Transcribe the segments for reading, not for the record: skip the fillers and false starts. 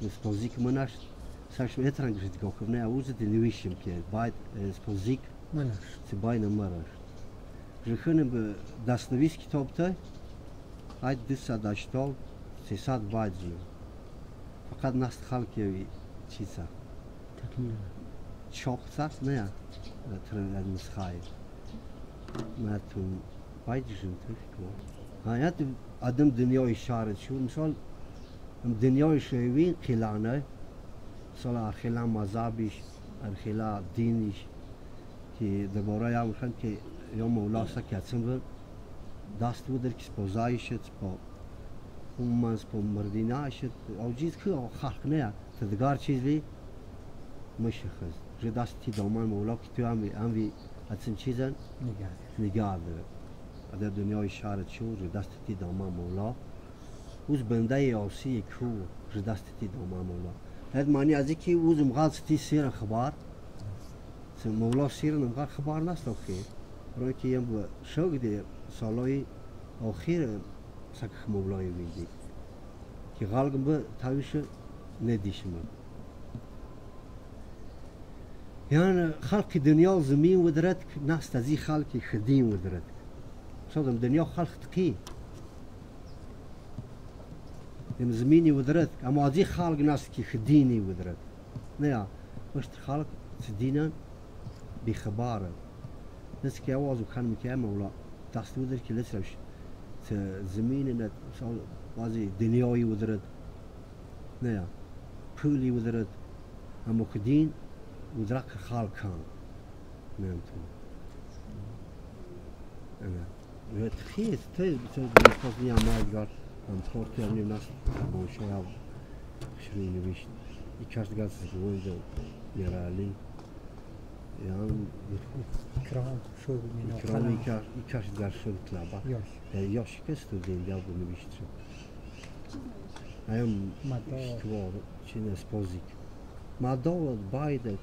سپوزیک مناش سرش اترنگ شد گفتم نه اوز دنیویشم که باید سپوزیک مناش سبای نمراش جخنم به دستنویس کتاب تا هاید 280 300 باید جو فقط نست خالقی چیزا تکمیل چاپ ساس نه ترن نسخه ما تو باید جون تو هایت آدم دنیای شهر شو مثال دنیای شهری خلانه مثلا خلان مذهبیش خلان دینیش که درباره یا میخوام که یا مولا سکتسم و دست بودر که سپوزایشت با اون من سپو مردیناشت او چیز که خلق نه تدگار چیزی مشخص جو دستی دامان مولا که تو هم وی اتسم چیزن نگاه داره در دنیای شهر شو جو دستی دامان مولا اوز بنده آسی کو جو دستی دامان مولا هد معنی از اینکه اوز مغال ستی سیر خبر سن مولا سیر نمغال خبر نست آخه برای که یم شوق دی سالای آخر سک مولای ویدی که غالگم به تاویش ندیشم یعنی خلق دنیا زمین ودرت نست از این خلق خدیم ودرت شدم دنیا خلق تکی یم زمینی ودرت اما از این خلق نست که خدینی ودرت نه وشت خلق تدینن بخباره نست که آوازو کن میکنه مولا دست ودر که لسرش زمین نت مثال بازی دنیایی ودرت نه پولی ودرت اما خدین ودرك خال كان نمتو انا تخيل بتفضل ما قال ام تخوت يعني الناس مو شباب شرين ويش يكاش قال سويدو يرالي يعني كرام شو من كرام يكاش قال شو تلعب يوش كستو زين يابو نبيشتو ايام اشتوار شنو سبوزيك ما دول بايدك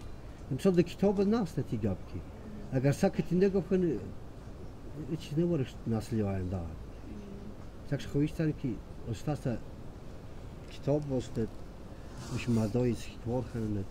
مثل کتاب ناست تی گپ کی اگر سکت نگفت کنه هیچ نورش نسلی آینده سکش خویشتن که استاد کتاب واسطه مش مدای سکتوار کنه